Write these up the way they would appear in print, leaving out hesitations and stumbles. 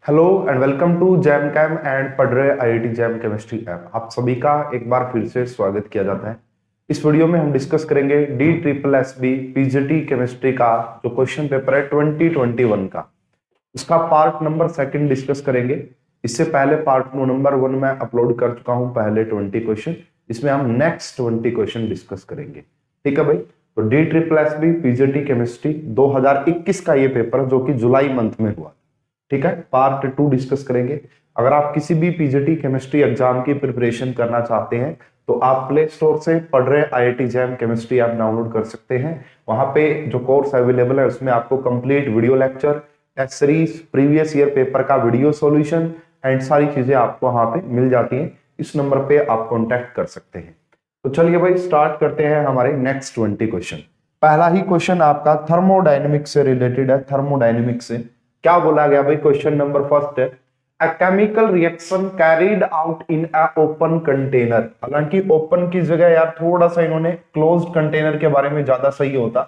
Hello and welcome to jam cam and पढ़ रहे IIT jam chemistry app. आप सभी का एक बार फिर से स्वागत किया जाता है। इस वीडियो में हम डिस्कस करेंगे DSSB पीजीटी केमिस्ट्री का जो क्वेश्चन पेपर है 2021 का, उसका पार्ट नंबर 2 डिस्कस करेंगे। इससे पहले पार्ट नंबर 1 में अपलोड कर चुका हूं पहले 20 क्वेश्चन, इसमें हम नेक्स्ट 20 क्वेश्चन डिस्कस करेंगे। ठीक है भाई, तो DSSB पीजीटी केमिस्ट्री 2021 का ये पेपर जो कि जुलाई मंथ में हुआ। ठीक है, पार्ट 2 डिस्कस करेंगे। अगर आप किसी भी पीजीटी केमिस्ट्री एग्जाम की प्रिपरेशन करना चाहते हैं तो आप प्ले स्टोर से पढ़ रहे IIT jam chemistry app download कर सकते हैं। वहां पे जो कोर्स अवेलेबल है उसमें आपको complete video lecture, test series, previous year paper का वीडियो सॉल्यूशन एंड सारी चीजें आपको वहां पे मिल जाती हैं। इस नंबर पे आप कॉन्टेक्ट कर सकते हैं। तो चलिए भाई स्टार्ट करते हैं हमारे नेक्स्ट 20 क्वेश्चन। पहला ही क्वेश्चन आपका थर्मोडायनेमिक्स से रिलेटेड है। थर्मोडायनेमिक्स से क्या बोला गया भाई? क्वेश्चन नंबर फर्स्ट है, a chemical reaction carried out in a open container. हालांकि ओपन की जगह यार थोड़ा सा इन्होंने क्लोज्ड कंटेनर के बारे में ज्यादा सही होता,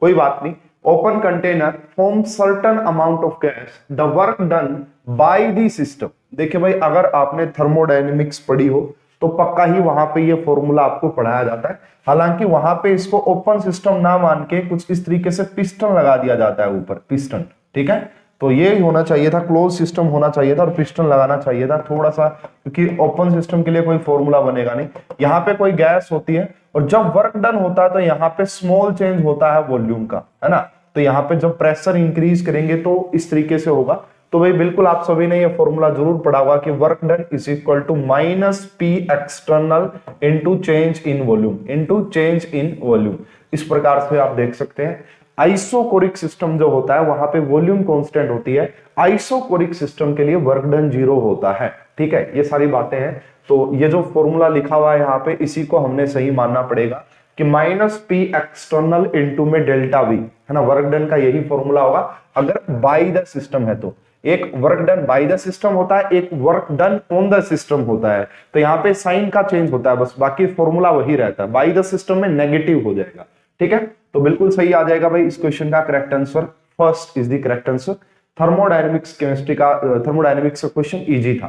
कोई बात नहीं। Open container form certain amount of gas, the work done by the system. देखिए भाई, अगर आपने थर्मोडायनेमिक्स पढ़ी हो तो पक्का ही वहां पे ये फॉर्मूला आपको पढ़ाया जाता है। हालांकि वहां पे इसको ओपन सिस्टम ना मान के कुछ इस तरीके से पिस्टन लगा दिया जाता है ऊपर, पिस्टन। ठीक है, तो ये होना चाहिए था, क्लोज सिस्टम होना चाहिए था और पिस्टन लगाना चाहिए था थोड़ा सा, क्योंकि ओपन सिस्टम के लिए कोई फॉर्मूला बनेगा नहीं। यहाँ पे कोई गैस होती है और जब वर्क डन होता है तो यहाँ पे स्मॉल चेंज होता है वॉल्यूम का, है ना। तो यहाँ पे जब प्रेशर इंक्रीज करेंगे तो इस तरीके से होगा। तो भाई बिल्कुल आप सभी ने ये फॉर्मूला जरूर पढ़ा होगा कि work done is equal to minus P external into change in volume, into change in volume. इस प्रकार से आप देख सकते हैं। आइसोकोरिक सिस्टम जो होता है वहां पे वॉल्यूम कांस्टेंट होती है, आइसोकोरिक सिस्टम के लिए वर्क डन 0 होता है। ठीक है, ये सारी बातें हैं। तो ये जो फॉर्मूला लिखा हुआ है यहाँ पे, इसी को हमने सही मानना पड़ेगा कि माइनस पी एक्सटर्नल इंटू में डेल्टा वी, है ना। वर्क डन का यही फॉर्मूला होगा अगर बाय द सिस्टम है तो। एक work done by the system होता है, एक work done on the system होता है। तो यहाँ पे साइन का चेंज होता है बस, बाकी फॉर्मूला वही रहता है। बाय द सिस्टम में नेगेटिव हो जाएगा। ठीक है, तो बिल्कुल सही आ जाएगा भाई इस क्वेश्चन का correct answer. First is the correct answer. Thermodynamics chemistry का थर्मोडायनेमिक्स का क्वेश्चन इजी था।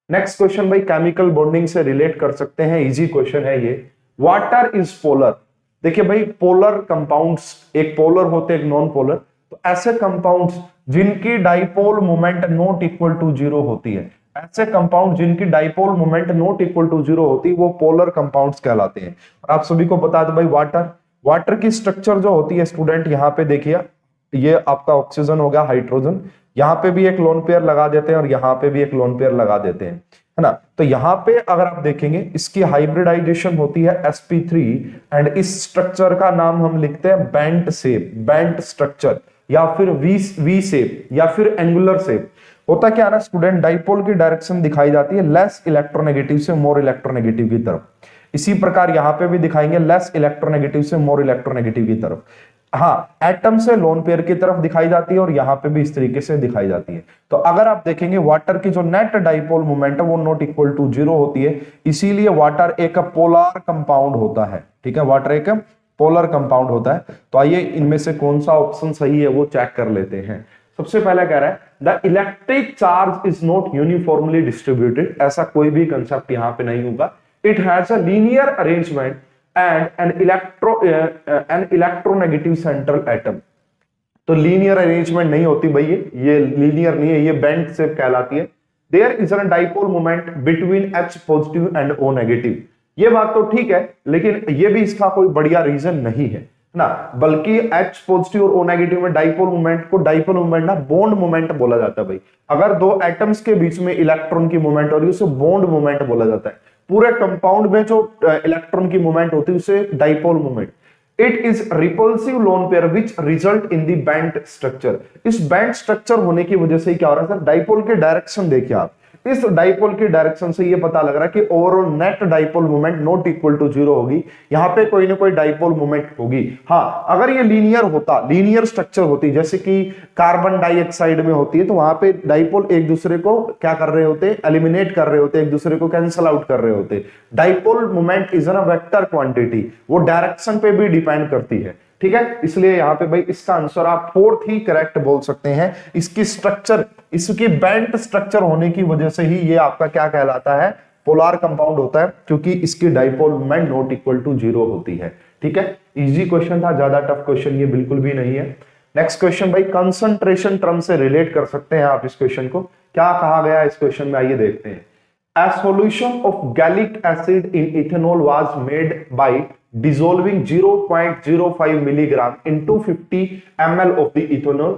नेक्स्ट क्वेश्चन भाई केमिकल बॉन्डिंग से रिलेट कर सकते हैं, इजी क्वेश्चन है ये। Water is polar. देखिए भाई, पोलर कंपाउंड्स, एक पोलर होते एक नॉन पोलर। तो ऐसे कंपाउंड्स जिनकी dipole moment not equal to 0 होती है, ऐसे कंपाउंड जिनकी dipole moment not equal to 0 होती है वो पोलर कंपाउंड्स कहलाते हैं। और आप सभी को बता दो भाई, वाटर की स्ट्रक्चर जो होती है स्टूडेंट, यहाँ पे देखिए, ये आपका ऑक्सीजन हो गया, हाइड्रोजन, यहाँ पे भी एक लोन पेयर लगा देते हैं और यहाँ पे भी एक लोन पेयर लगा देते हैं, है ना। तो यहाँ पे अगर आप देखेंगे इसकी हाइब्रिडाइजेशन होती है sp3 एंड इस स्ट्रक्चर का नाम हम लिखते हैं बेंट शेप, बेंट स्ट्रक्चर, या फिर वी शेप, या फिर एंगुलर शेप। होता क्या है ना स्टूडेंट, डाइपोल की डायरेक्शन दिखाई जाती है लेस इलेक्ट्रोनेगेटिव से मोर इलेक्ट्रोनेगेटिव की तरफ। इसी प्रकार यहां पे भी दिखाएंगे लेस इलेक्ट्रोनेगेटिव से मोर इलेक्ट्रोनेगेटिव की तरफ। हाँ, एटम से लोन पेयर की तरफ दिखाई जाती है और यहां पे भी इस तरीके से दिखाई जाती है। तो अगर आप देखेंगे वाटर की जो नेट डाइपोल मोमेंट है वो नॉट इक्वल टू 0 होती है, इसीलिए वाटर एक पोलर कंपाउंड होता है। ठीक है, वाटर एक पोलर कंपाउंड होता है। तो आइए इनमें से कौन सा ऑप्शन सही है वो चेक कर लेते हैं। सबसे पहले कह रहा है the electric charge is not uniformly distributed. ऐसा कोई भी कंसेप्ट यहां पे नहीं होगा। It has a linear arrangement and an electronegative central atom। तो लीनियर अरेंजमेंट नहीं होती भाई, ये लीनियर नहीं है, ये बेंट शेप कहलाती है। There is a dipole moment between H positive and O negative. ये बात तो ठीक है, लेकिन ये भी इसका कोई बढ़िया रीजन नहीं है ना। बल्कि H पॉजिटिव और O नेगेटिव में डाइपोल मोमेंट को डाइपोल मोमेंट ना बॉन्ड मोमेंट बोला जाता है भाई। अगर दो एटम्स के बीच में इलेक्ट्रॉन की मूवमेंट हो रही है उसे बॉन्ड मोमेंट बोला जाता है। पूरे कंपाउंड में जो इलेक्ट्रॉन की मूवमेंट होती है उसे dipole movement. It is repulsive lone pair which result in the bent structure. इस बेंट स्ट्रक्चर होने की वजह से क्या हो रहा है सर, डाइपोल के डायरेक्शन देखिए आप, इस डाइपोल की डायरेक्शन से ये पता लग रहा है कि overall net dipole moment not equal to 0 होगी। यहां पे कोई ना कोई डाइपोल मोमेंट होगी। हाँ, अगर ये लीनियर होता, लीनियर स्ट्रक्चर होती जैसे कि कार्बन डाइऑक्साइड में होती है, तो वहां पे डाइपोल एक दूसरे को क्या कर रहे होते, एलिमिनेट कर रहे होते, एक दूसरे को कैंसिल आउट कर रहे होते। Dipole moment is a vector quantity, वो डायरेक्शन पे भी डिपेंड करती है। ठीक है, इसलिए यहाँ पे भाई इसका आंसर आप फोर्थ ही करेक्ट बोल सकते हैं। इसकी स्ट्रक्चर, इसकी बेंट स्ट्रक्चर होने की वजह से ही ये आपका क्या कहलाता है, पोलर कंपाउंड होता है, क्योंकि इसकी dipole moment not equal to 0 होती है। ठीक है, इजी क्वेश्चन था, ज्यादा टफ क्वेश्चन ये बिल्कुल भी नहीं है। नेक्स्ट क्वेश्चन भाई कंसंट्रेशन टर्म से रिलेट कर सकते हैं आप इस क्वेश्चन को। क्या कहा गया इस क्वेश्चन में, आइए देखते हैं। A solution of gallic acid in ethanol was made by dissolving 0.05 milligram into 50 ml of the ethanol.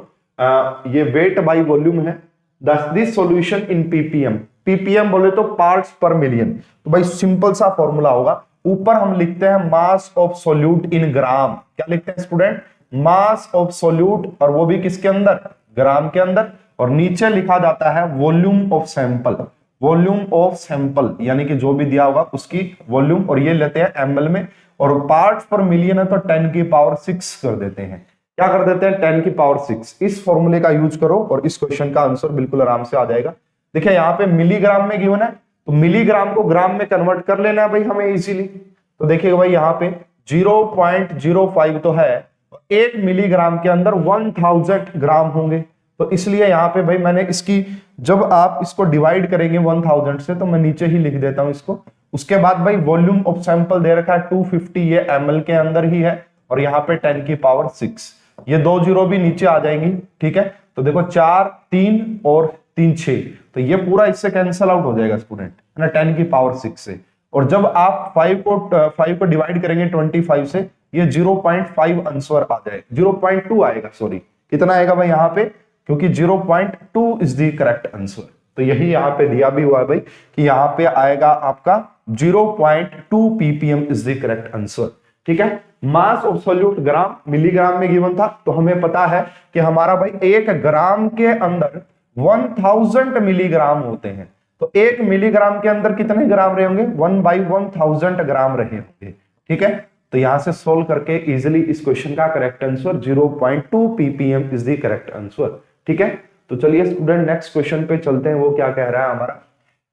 ये weight by volume है। Thus this solution in ppm, ppm बोले तो parts per million। तो भाई सिंपल सा फॉर्मूला होगा, ऊपर हम लिखते हैं मास ऑफ सोल्यूट इन ग्राम। क्या लिखते हैं स्टूडेंट, मास ऑफ सोल्यूट, और वो भी किसके अंदर, ग्राम के अंदर। और नीचे लिखा जाता है volume of sample, volume of sample यानी कि जो भी दिया होगा उसकी वॉल्यूम, और ये लेते हैं एमएल में, और पार्ट्स पर मिलियन है तो 10 की पावर 6 कर देते हैं। क्या कर देते हैं, 10 की पावर 6। इस फॉर्मूले का यूज करो और इस क्वेश्चन का आंसर बिल्कुल आराम से आ जाएगा। देखिए यहाँ पे मिलीग्राम में गिवन है, तो मिलीग्राम को ग्राम में कन्वर्ट कर लेना है भाई हमें इजीली। तो देखिएगा भाई यहाँ पे 0.05 तो है, 1 मिलीग्राम के अंदर 1000 ग्राम होंगे। तो इसलिए यहाँ पे भाई मैंने इसकी, जब आप इसको डिवाइड करेंगे 1000 से, तो मैं नीचे ही लिख देता हूं इसको। उसके बाद भाई वॉल्यूम ऑफ सैंपल दे रखा है 250, ये ml के अंदर ही है, और यहाँ पे 10 की पावर 6, ये 2 जीरो भी नीचे आ जाएंगी। ठीक है, तो देखो 4 3 और 3 6, तो ये पूरा इससे कैंसिल आउट हो जाएगा स्टूडेंट, है ना, 10 की पावर 6 से। और जब आप 5 को डिवाइड करेंगे 25 से, ये 0.5 आंसर आ जाए, 0.2 आएगा, सॉरी कितना आएगा भाई यहाँ पे, क्योंकि 0.2 इज द करेक्ट आंसर। तो यही यहाँ पे दिया भी हुआ है भाई कि यहाँ पे आएगा आपका 0.2 ppm is the correct answer. ठीक है, mass of solute gram, milligram में गिवन था, तो हमें पता है कि हमारा भाई 1 ग्राम के अंदर 1000 मिलीग्राम होते हैं। तो 1 मिलीग्राम के अंदर कितने ग्राम रहे होंगे, 1/1000 ग्राम रहे होंगे। ठीक है, तो यहां से सोल्व करके इजीली इस क्वेश्चन का correct answer 0.2 ppm is the correct answer. ठीक है, तो चलिए स्टूडेंट नेक्स्ट क्वेश्चन पे चलते हैं। वो क्या कह रहा है हमारा,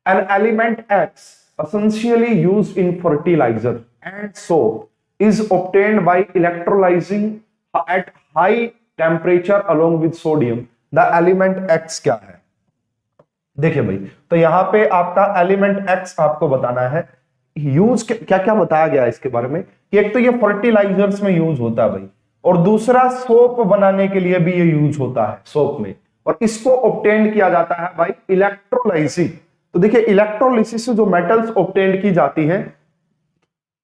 an element x essentially used in fertilizer and soap is obtained by electrolyzing at high temperature along with sodium. The element X क्या है, देखिए भाई, तो यहां पे आपका एलिमेंट X आपको बताना है। यूज क्या क्या बताया गया है इसके बारे में, कि एक तो ये फर्टिलाइजर्स में यूज होता है भाई, और दूसरा सोप बनाने के लिए भी ये यूज होता है सोप में, और इसको ऑब्टेन किया जाता है भाई इलेक्ट्रोलाइसिस। तो देखिए इलेक्ट्रोलिसिस से जो मेटल्स ऑब्टेन की जाती हैं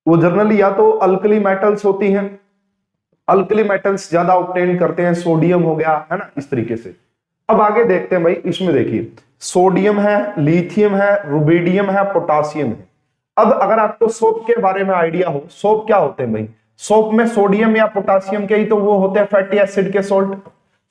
वो जनरली या तो अल्कली मेटल्स होती हैं, अल्कली मेटल्स ज्यादा ऑब्टेन करते हैं, सोडियम हो गया, है ना, इस तरीके से। अब आगे देखते हैं भाई, इसमें देखिए सोडियम है, लिथियम है, रुबिडियम है, पोटासियम है। अब अगर आपको सोप के बारे में आइडिया हो, सोप क्या होते हैं भाई, सोप में सोडियम या पोटासियम के ही तो वो होते हैं फैटी एसिड के सोल्ट,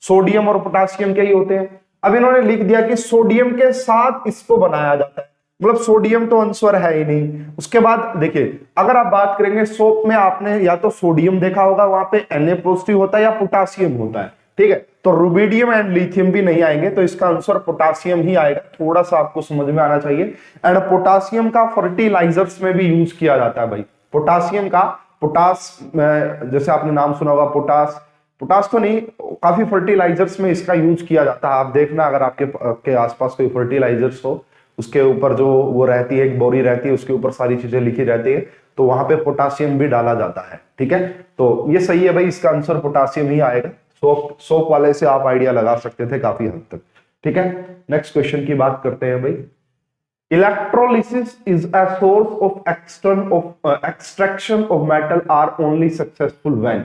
सोडियम और पोटासियम के ही होते हैं। अब इन्होंने लिख दिया कि सोडियम के साथ इसको बनाया जाता है, मतलब सोडियम तो आंसर है ही नहीं। उसके बाद देखिए अगर आप बात करेंगे सोप में, आपने या तो सोडियम देखा होगा, वहां पे Na पॉजिटिव होता है या पोटासियम होता है। ठीक है, तो रुबिडियम एंड लिथियम भी नहीं आएंगे, तो इसका आंसर पोटासियम ही आएगा। थोड़ा सा आपको समझ में आना चाहिए। एंड पोटासियम का फर्टिलाइजर्स में भी यूज किया जाता है भाई, पोटासियम का, पोटास जैसे आपने नाम सुना होगा, पोटास तो नहीं, काफी फर्टिलाइजर्स में इसका यूज किया जाता है। आप देखना अगर आपके आसपास कोई फर्टिलाइजर्स हो, उसके ऊपर जो वो रहती है, एक बोरी रहती है, उसके ऊपर सारी चीजें लिखी रहती है, तो वहां पे पोटासियम भी डाला जाता है। ठीक है, तो ये सही है भाई, इसका आंसर पोटासियम ही आएगा। सोप वाले से आप आइडिया लगा सकते थे काफी हद तक। ठीक है, नेक्स्ट क्वेश्चन की बात करते हैं भाई। Electrolysis is a source of extraction of metal are only successful when.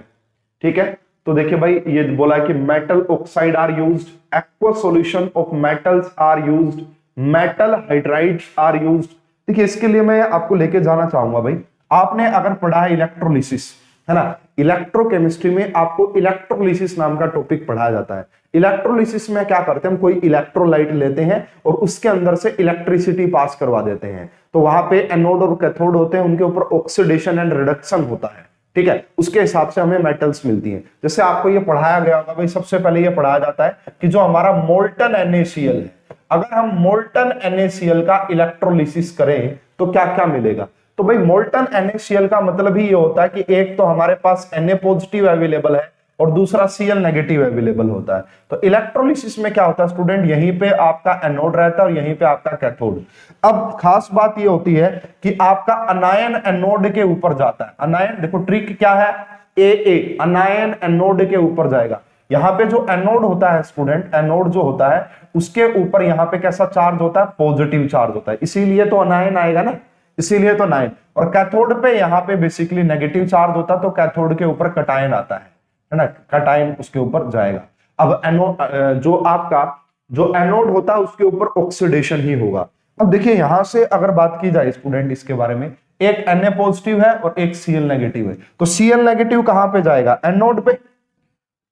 ठीक है, तो देखिए भाई ये बोला है कि metal oxide are used, aqua solution of metals are used, metal hydrides are used. देखिए इसके लिए मैं आपको लेके जाना चाहूंगा भाई, आपने अगर पढ़ा है इलेक्ट्रोलिसिस, है ना, इलेक्ट्रोकेमिस्ट्री में आपको इलेक्ट्रोलिसिस नाम का टॉपिक पढ़ाया जाता है। इलेक्ट्रोलिसिस में क्या करते हैं, हम कोई इलेक्ट्रोलाइट लेते हैं और उसके अंदर से इलेक्ट्रिसिटी पास करवा देते हैं। तो वहां पे एनोड और कैथोड होते हैं, उनके ऊपर ऑक्सीडेशन एंड रिडक्शन होता है। ठीक है, उसके हिसाब से हमें मेटल्स मिलती हैं। जैसे आपको ये पढ़ाया गया होगा भाई, सबसे पहले ये पढ़ाया जाता है कि जो हमारा मोल्टन NaCl है, अगर हम मोल्टन NaCl का इलेक्ट्रोलिसिस करें तो क्या क्या मिलेगा। तो भाई मोल्टन NaCl का मतलब ही ये होता है कि एक तो हमारे पास Na पॉजिटिव अवेलेबल है और दूसरा Cl नेगेटिव अवेलेबल होता है। तो इलेक्ट्रोलिसिस में क्या होता है स्टूडेंट, यहीं पे आपका एनोड रहता है और यहीं पे आपका कैथोड। अब खास बात ये होती है कि आपका अनायन एनोड के ऊपर जाता है। अनायन देखो ट्रिक क्या है, ए अनायन एनोड के ऊपर जाएगा। यहाँ पे जो एनोड होता है स्टूडेंट, एनोड जो होता है उसके ऊपर यहाँ पे कैसा चार्ज होता है, पॉजिटिव चार्ज होता है, इसीलिए तो अनायन आएगा ना, इसीलिए तो नाइन। और कैथोड पे यहाँ पे बेसिकली नेगेटिव चार्ज होता है, तो कैथोड के ऊपर कटायन आता है ना, कटायन उसके ऊपर जाएगा। अब एनोड जो आपका जो एनोड होता है उसके ऊपर ऑक्सीडेशन ही होगा। अब देखिए यहां से अगर बात की जाए स्टूडेंट इसके बारे में, एक Na पॉजिटिव है और एक Cl नेगेटिव है, तो Cl नेगेटिव कहां पे जाएगा, एनोड पे,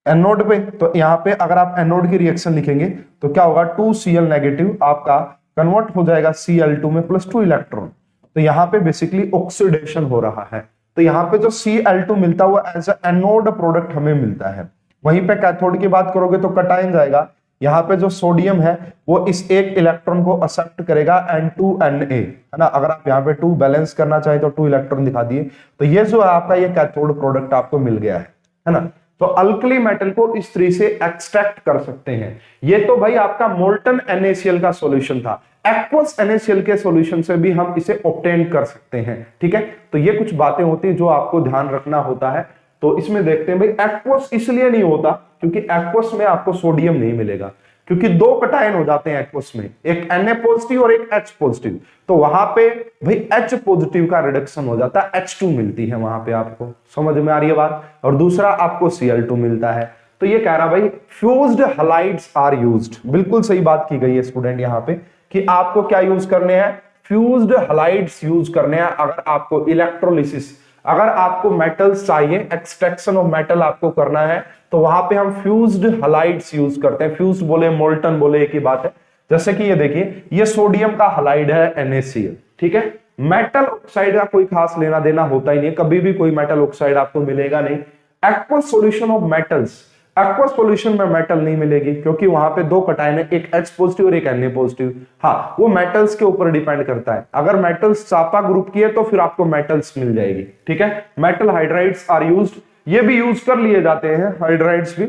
एनोड पे। तो यहाँ पे अगर आप एनोड की रिएक्शन लिखेंगे तो क्या होगा, 2Cl नेगेटिव आपका कन्वर्ट हो जाएगा Cl2 में +2 इलेक्ट्रॉन। तो यहाँ पे बेसिकली ऑक्सीडेशन हो रहा है। तो यहाँ पे जो Cl2 मिलता हुआ एज ए एनोड प्रोडक्ट हमें मिलता है। वहीं पे कैथोड की बात करोगे तो कटायन जाएगा। यहाँ पे जो सोडियम है वो इस एक इलेक्ट्रॉन को एक्सेप्ट करेगा N2Na, है ना। अगर आप यहाँ पे 2 बैलेंस करना चाहे तो 2 इलेक्ट्रॉन दिखा दिए। तो ये जो है आपका ये कैथोड प्रोडक्ट आपको मिल गया है ना। तो अल्कली मेटल को इस तरह से एक्सट्रैक्ट कर सकते हैं। ये तो भाई आपका मोल्टन NaCl का सॉल्यूशन था। एक्वस NaCl के सॉल्यूशन से भी हम इसे ऑब्टेन कर सकते हैं, ठीक है। तो ये कुछ बातें होती है जो आपको ध्यान रखना होता है। तो इसमें देखते हैं भाई एक्वस इसलिए नहीं होता क्योंकि एक्वस में आपको सोडियम नहीं मिलेगा, क्योंकि 2 कटायन हो जाते हैं एक्वस में, एक Na पॉजिटिव और एक H पॉजिटिव। तो वहां पे भाई H पॉजिटिव का रिडक्शन हो जाता है, H2 मिलती है वहां पे, आपको समझ में आ रही है बात। और दूसरा आपको Cl2 मिलता है। तो ये कह रहा भाई फ्यूज्ड हलाइड्स आर यूज्ड, बिल्कुल सही बात की गई है स्टूडेंट यहाँ पे कि आपको क्या यूज करने हैं, फ्यूज्ड हलाइड्स यूज करने हैं। अगर आपको इलेक्ट्रोलिसिस, अगर आपको मेटल्स चाहिए, एक्सट्रैक्शन ऑफ मेटल आपको करना है, तो वहां पे हम फ्यूज्ड हलाइड्स यूज करते हैं। फ्यूज बोले मोल्टन बोले एक ही बात है। जैसे कि ये देखिए, ये सोडियम का हलाइड है NaCl, ठीक है। मेटल ऑक्साइड का कोई खास लेना देना होता ही नहीं, कभी भी कोई मेटल ऑक्साइड आपको मिलेगा नहीं। Aqueous solution of metals, aqueous solution में मेटल नहीं मिलेगी क्योंकि वहां पे 2 कटायन है, एक H पॉजिटिव और एक Na पॉजिटिव। हाँ, वो मेटल्स के ऊपर डिपेंड करता है। अगर मेटल्स चापा ग्रुप की है तो फिर आपको मेटल्स मिल जाएगी, ठीक है। मेटल हाइड्राइड्स आर यूज्ड, ये भी यूज कर लिए जाते हैं हाइड्राइड्स भी,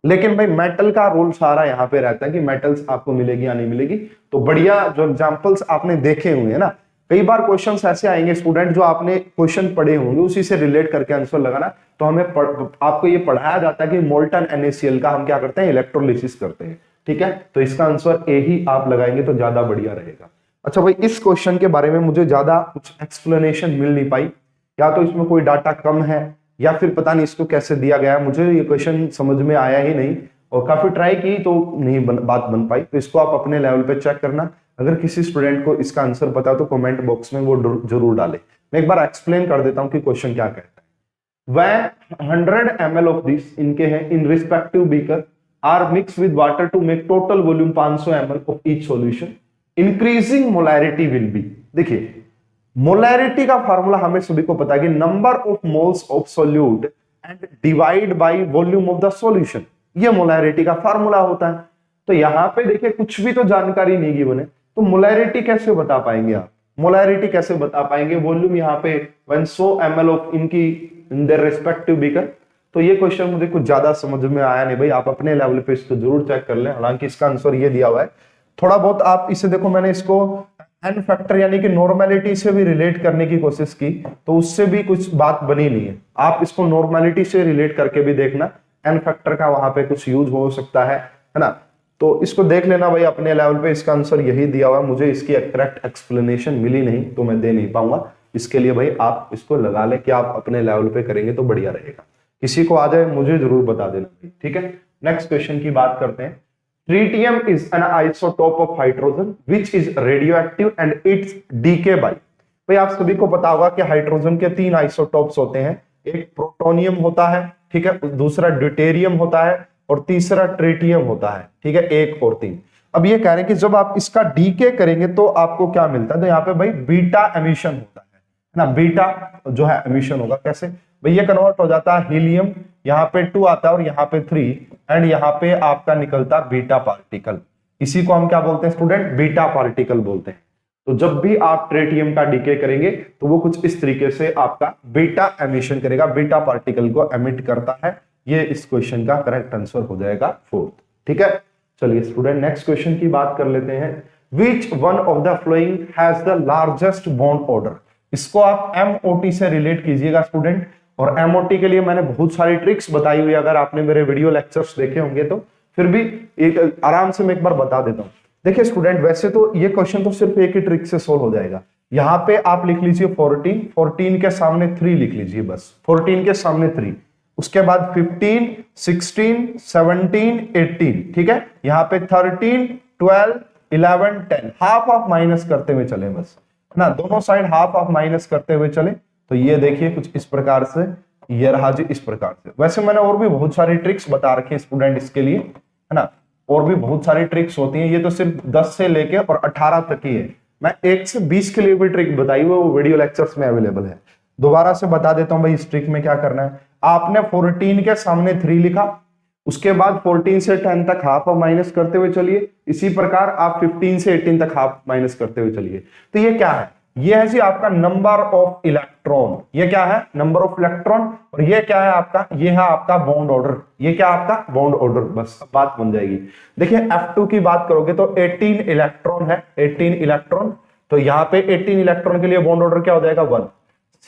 लेकिन भाई मेटल का रोल सारा यहाँ पे रहता है कि मेटल्स आपको मिलेगी या नहीं मिलेगी। तो बढ़िया जो एग्जांपल्स आपने देखे हुए हैं ना, कई बार क्वेश्चंस ऐसे आएंगे स्टूडेंट जो आपने क्वेश्चन पढ़े होंगे उसी से रिलेट करके आंसर लगाना। तो हमें आपको ये पढ़ाया जाता है कि मोल्टन NaCl का हम क्या करते हैं, इलेक्ट्रोलिसिस करते हैं, ठीक है। तो इसका आंसर ए ही आप लगाएंगे तो ज्यादा बढ़िया रहेगा। अच्छा भाई, इस क्वेश्चन के बारे में मुझे ज्यादा कुछ एक्सप्लेनेशन मिल नहीं पाई, या तो इसमें कोई डाटा कम है या फिर पता नहीं इसको कैसे दिया गया, मुझे ये क्वेश्चन समझ में आया ही नहीं और काफी ट्राई की तो नहीं बात बन पाई। तो इसको आप अपने लेवल पे चेक करना। अगर किसी स्टूडेंट को इसका आंसर पता हो तो कमेंट बॉक्स में वो जरूर डाले। मैं एक बार एक्सप्लेन कर देता हूं कि क्वेश्चन क्या कहता है। When 100 ml of this, इनके हैं, in respective beaker are mixed with water to make total volume 500 ml of each solution, increasing molarity will be। देखिए मोलैरिटी का फार्मूला हमें सभी को पता है कि number of moles of solute and divide by volume of the solution, ये molarity का फार्मूला होता है। तो यहाँ पे देखिए कुछ भी तो जानकारी नहीं गिवन है, तो मोलैरिटी कैसे बता पाएंगे आप, मोलैरिटी कैसे बता पाएंगे, वॉल्यूम यहाँ पे 100 ml ऑफ इनकी इन देयर रिस्पेक्टिव बीकर। तो ये क्वेश्चन मुझे कुछ ज्यादा समझ में आया नहीं भाई, आप अपने लेवल पे इसको जरूर चेक कर लें। हालांकि इसका आंसर ये दिया हुआ है, थोड़ा बहुत आप इसे देखो, मैंने इसको एन फैक्टर यानी कि नॉर्मेलिटी से भी रिलेट करने की कोशिश की तो उससे भी कुछ बात बनी नहीं है। आप इसको नॉर्मेलिटी से रिलेट करके भी देखना, एन फैक्टर का वहां पे कुछ यूज हो सकता है ना। तो इसको देख लेना भाई अपने लेवल पे, इसका आंसर यही दिया हुआ है। मुझे इसकी करेक्ट एक्सप्लेनेशन मिली नहीं तो मैं दे नहीं पाऊंगा, इसके लिए भाई आप इसको लगा ले कि आप अपने लेवल पे करेंगे तो बढ़िया रहेगा। किसी को आ जाए मुझे जरूर बता देना, ठीक है। नेक्स्ट क्वेश्चन की बात करते हैं। Tritium is an isotope of hydrogen which is radioactive and its decay by. भाई आप सभी को पता होगा कि हाइड्रोजन के 3 आइसोटोप्स होते हैं, एक प्रोटोनियम होता है, ठीक है, दूसरा ड्यूटेरियम होता है और तीसरा ट्रिटियम होता है, ठीक है, 1 और 3। अब ये कह रहे हैं कि जब आप इसका डीके करेंगे तो आपको क्या मिलता है, तो यहाँ पे भाई बीटा एमिशन होता है ना, बीटा जो है एमिशन होगा। कैसे भाई, ये कन्वर्ट हो जाता है हीलियम, यहाँ पे 2 आता है और यहाँ पे 3 एंड यहाँ पे आपका निकलता बीटा पार्टिकल। इसी को हम क्या बोलते हैं स्टूडेंट, बीटा पार्टिकल बोलते हैं। तो जब भी आप ट्रेटियम का डीके करेंगे तो वो कुछ इस तरीके से आपका बीटा एमिशन करेगा, बीटा पार्टिकल को एमिट करता है। ये इस क्वेश्चन का करेक्ट आंसर हो जाएगा 4th। ठीक है, चलिए स्टूडेंट नेक्स्ट क्वेश्चन की बात कर लेते हैं। Which one of the flowing has the largest bond order. इसको आप एमओटी से रिलेट कीजिएगा स्टूडेंट, और एमओटी के लिए मैंने बहुत सारी ट्रिक्स बताई हुई है, अगर आपने मेरे वीडियो लेक्चर्स देखे होंगे तो फिर भी एक आराम से मैं एक बार बता देता हूं। देखिए स्टूडेंट, वैसे तो ये क्वेश्चन तो सिर्फ एक ही ट्रिक से सोल्व हो जाएगा। यहाँ पे आप लिख लीजिए 14, 14 के सामने 3 लिख लीजिए, बस 14 के सामने 3, उसके बाद 15, 16, 17, 18, ठीक है। यहाँ पे 13, 12, 11, 10 हाफ ऑफ माइनस करते हुए चले, बस ना, दोनों साइड हाफ ऑफ माइनस करते हुए चले। तो ये देखिए कुछ इस प्रकार से, ये रहा जी इस प्रकार से। वैसे मैंने और भी बहुत सारी ट्रिक्स बता रखी है स्टूडेंट इसके लिए, है ना, और भी बहुत सारी ट्रिक्स होती हैं। ये तो सिर्फ 10 से लेके और 18 तक ही है। मैं 1 से 20 के लिए भी ट्रिक बताई हुई, वो वीडियो लेक्चर्स में अवेलेबल है। दोबारा से बता देता हूं भाई, इस ट्रिक में क्या करना है। आपने 14 के सामने 3 लिखा, उसके बाद 14 से 10 तक हाफ ऑफ माइनस करते हुए चलिए। इसी प्रकार आप 15 से 18 तक हाफ माइनस करते हुए चलिए। तो ये क्या है, ये है जी आपका नंबर ऑफ इलेक्ट्रॉन। ये क्या है, नंबर ऑफ इलेक्ट्रॉन। और ये क्या है आपका, ये है आपका बॉन्ड ऑर्डर। ये क्या आपका बॉन्ड ऑर्डर, बस बात बन जाएगी। देखिए F2 की बात करोगे तो 18 इलेक्ट्रॉन है, 18 इलेक्ट्रॉन। तो यहाँ पे 18 इलेक्ट्रॉन के लिए बॉन्ड ऑर्डर क्या हो जाएगा, 1।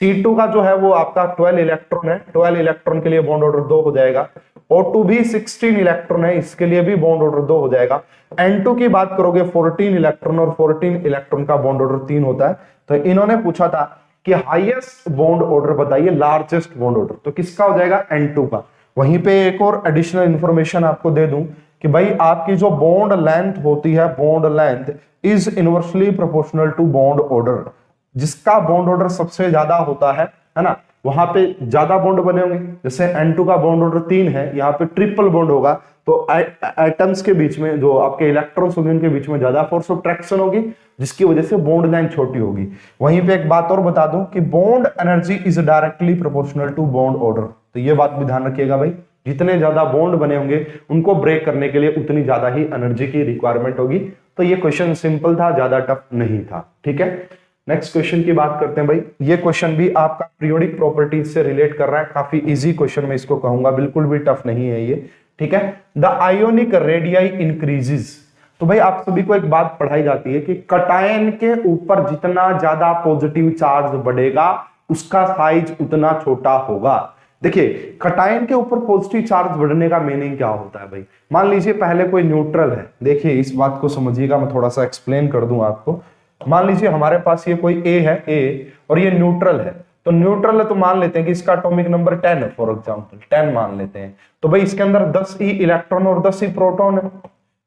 C2 का जो है वो आपका 12 इलेक्ट्रॉन है, 12 इलेक्ट्रॉन के लिए बॉन्ड ऑर्डर 2 हो जाएगा। O2 भी 16 इलेक्ट्रॉन है, इसके लिए भी बॉन्ड ऑर्डर 2 हो जाएगा। N2 की बात करोगे 14 इलेक्ट्रॉन, और 14 इलेक्ट्रॉन का बॉन्ड ऑर्डर 3 होता है। तो इन्होंने पूछा था कि हाईएस्ट बॉन्ड ऑर्डर बताइए, लार्जेस्ट बॉन्ड ऑर्डर, तो किसका हो जाएगा, N2 का। वहीं पे एक और एडिशनल इंफॉर्मेशन आपको दे दूं कि भाई आपकी जो बॉन्ड लेंथ होती है, bond length is inversely proportional to bond order. जिसका बॉन्ड ऑर्डर सबसे ज्यादा होता है ना, वहां पे ज्यादा बॉन्ड बने होंगे। जैसे N2 का बॉन्ड ऑर्डर 3 है, यहाँ पे ट्रिपल बॉन्ड होगा, तो एटम्स के बीच में जो आपके इलेक्ट्रॉन्स होंगे उनके बीच में ज्यादा फोर्स ऑफ ट्रैक्शन होगी, जिसकी वजह से बॉन्ड लेंथ छोटी होगी। वहीं पे एक बात और बता दूं कि bond energy is directly proportional to bond order. तो ये बात भी ध्यान रखिएगा भाई, जितने ज्यादा बॉन्ड बने होंगे उनको ब्रेक करने के लिए उतनी ज्यादा ही एनर्जी की रिक्वायरमेंट होगी। तो ये क्वेश्चन सिंपल था, ज्यादा टफ नहीं था। ठीक है, नेक्स्ट क्वेश्चन की बात करते हैं भाई। ये क्वेश्चन भी आपका पीरियोडिक प्रॉपर्टीज से रिलेट कर रहा है, काफी इजी क्वेश्चन मैं इसको कहूंगा, बिल्कुल भी टफ नहीं है ये। ठीक है, द आयोनिक रेडियाई इंक्रीजेस। तो भाई आप सभी को एक बात पढ़ाई जाती है कि कटायन के ऊपर जितना ज्यादा पॉजिटिव चार्ज बढ़ेगा उसका साइज उतना छोटा होगा। देखिए कटायन के ऊपर पॉजिटिव चार्ज बढ़ने का मीनिंग क्या होता है भाई। मान लीजिए पहले कोई न्यूट्रल है, देखिए इस बात को समझिएगा, मैं थोड़ा सा एक्सप्लेन कर दूं आपको। मान लीजिए हमारे पास ये कोई A है, A, और ये न्यूट्रल है। तो न्यूट्रल है तो मान लेते हैं कि इसका एटॉमिक नंबर 10 है, फॉर एग्जांपल 10 मान लेते हैं। तो भाई इसके अंदर 10 ही इलेक्ट्रॉन और 10 ही प्रोटॉन है